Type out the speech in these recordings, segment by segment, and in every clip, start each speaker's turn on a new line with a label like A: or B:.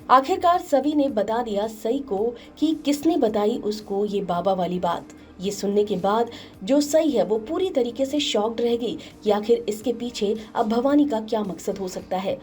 A: आखिरकार सभी ने बता दिया सई को कि किसने बताई उसको ये बाबा वाली बात। ये सुनने के बाद जो सई है वो पूरी तरीके से शॉक्ड रह गई कि आखिर इसके पीछे अब भवानी का क्या मकसद हो सकता है।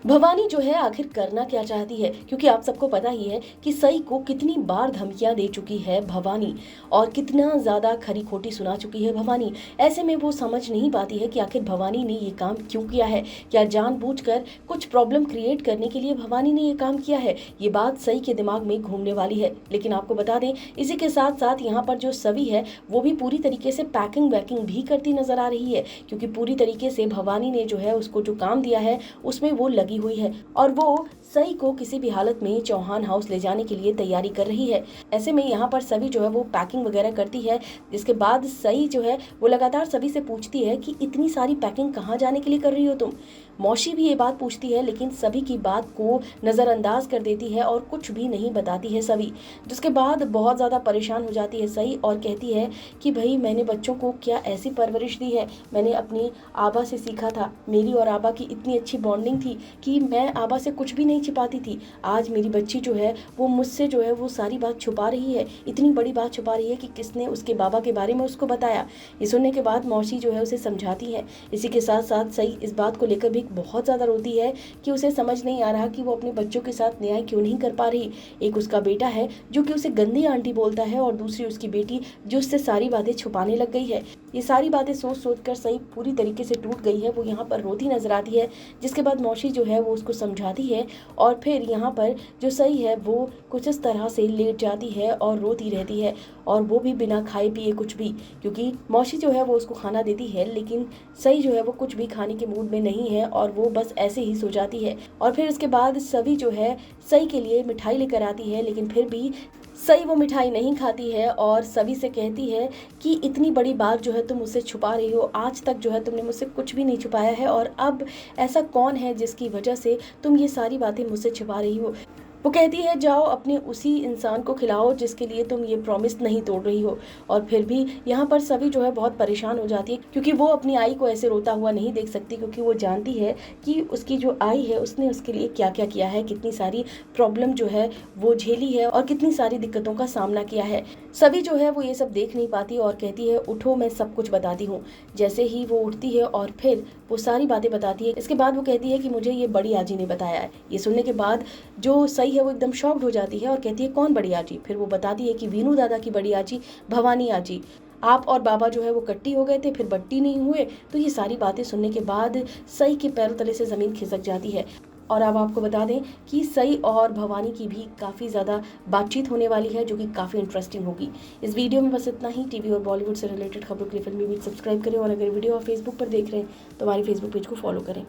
A: भवानी जो है आखिर करना क्या चाहती है, क्योंकि आप सबको पता ही है कि सई को कितनी बार धमकियां दे चुकी है भवानी और कितना ज्यादा खरी खोटी सुना चुकी है भवानी। ऐसे में वो समझ नहीं पाती है कि आखिर भवानी ने ये काम क्यों किया है। क्या जानबूझकर कुछ प्रॉब्लम क्रिएट करने के लिए भवानी ने ये काम किया है? ये बात सई के दिमाग में घूमने वाली है। लेकिन आपको बता दें, इसी के साथ साथ यहाँ पर जो सवी है वो भी पूरी तरीके से पैकिंग वैकिंग भी करती नजर आ रही है, क्योंकि पूरी तरीके से भवानी ने जो है उसको जो काम दिया है उसमें वो लगी हुई है और वो सई को किसी भी हालत में चौहान हाउस ले जाने के लिए तैयारी कर रही है। ऐसे में यहाँ पर सभी जो है वो पैकिंग वगैरह करती है, जिसके बाद सई जो है वो लगातार सभी से पूछती है कि इतनी सारी पैकिंग कहाँ जाने के लिए कर रही हो तुम। मौसी भी ये बात पूछती है, लेकिन सभी की बात को नज़रअंदाज कर देती है और कुछ भी नहीं बताती है सभी। जिसके बाद बहुत ज़्यादा परेशान हो जाती है सई और कहती है कि भाई मैंने बच्चों को क्या ऐसी परवरिश दी है, मैंने अपनी आबा से सीखा था, मेरी और आबा की इतनी अच्छी बॉन्डिंग थी कि मैं आबा से कुछ भी नहीं छिपाती थी। आज मेरी बच्ची जो है वो मुझसे जो है वो सारी बात छुपा रही है, इतनी बड़ी बात छुपा रही है कि किसने उसके बाबा के बारे में उसको बताया। ये सुनने के बाद मौसी जो है उसे समझाती है। इसी के साथ साथ सई इस बात को लेकर भी बहुत ज़्यादा रोती है कि उसे समझ नहीं आ रहा कि वो अपने बच्चों के साथ न्याय क्यों नहीं कर पा रही। एक उसका बेटा है जो कि उसे गंदी आंटी बोलता है और दूसरी उसकी बेटी जो उससे सारी बातें छुपाने लग गई है। ये सारी बातें सोच सोच कर सई पूरी तरीके से टूट गई है। वो यहाँ पर रोती नजर आती है, जिसके बाद मौसी जो है वो उसको समझाती है और फिर यहाँ पर जो सई है वो कुछ इस तरह से लेट जाती है और रोती रहती है, और वो भी बिना खाए पिए कुछ भी, क्योंकि मौसी जो है वो उसको खाना देती है लेकिन सई जो है वो कुछ भी खाने के मूड में नहीं है और वो बस ऐसे ही सो जाती है। और फिर इसके बाद सभी जो है सई के लिए मिठाई लेकर आती है, लेकिन फिर भी सई वो मिठाई नहीं खाती है और सभी से कहती है कि इतनी बड़ी बात जो है तुम मुझसे छुपा रही हो, आज तक जो है तुमने मुझसे कुछ भी नहीं छुपाया है और अब ऐसा कौन है जिसकी वजह से तुम ये सारी बातें मुझसे छुपा रही हो। वो कहती है जाओ अपने उसी इंसान को खिलाओ जिसके लिए तुम ये प्रॉमिस नहीं तोड़ रही हो। और फिर भी यहाँ पर सभी जो है बहुत परेशान हो जाती है, क्योंकि वो अपनी आई को ऐसे रोता हुआ नहीं देख सकती, क्योंकि वो जानती है कि उसकी जो आई है उसने उसके लिए क्या क्या किया है, कितनी सारी प्रॉब्लम जो है वो झेली है और कितनी सारी दिक्कतों का सामना किया है। सभी जो है वो ये सब देख नहीं पाती और कहती है उठो मैं सब कुछ बताती हूँ। जैसे ही वो उठती है और फिर वो सारी बातें बताती है, इसके बाद वो कहती है कि मुझे ये बड़ी आजी ने बताया है। ये सुनने के बाद जो सई है वो एकदम शॉक्ड हो जाती है और कहती है कौन बड़ी आजी? फिर वो बताती है कि वीनू दादा की बड़ी आजी भवानी आजी। आप और बाबा जो है वो कट्टी हो गए थे, फिर बट्टी नहीं हुए। तो ये सारी बातें सुनने के बाद सई के पैरों तले से ज़मीन खिसक जाती है। और अब आपको बता दें कि सई और भवानी की भी काफ़ी ज़्यादा बातचीत होने वाली है, जो कि काफ़ी इंटरेस्टिंग होगी। इस वीडियो में बस इतना ही। टीवी और बॉलीवुड से रिलेटेड खबरों के लिए फिल्मी बीट सब्सक्राइब करें और अगर वीडियो आप फेसबुक पर देख रहे हैं तो हमारे फेसबुक पेज को फॉलो करें।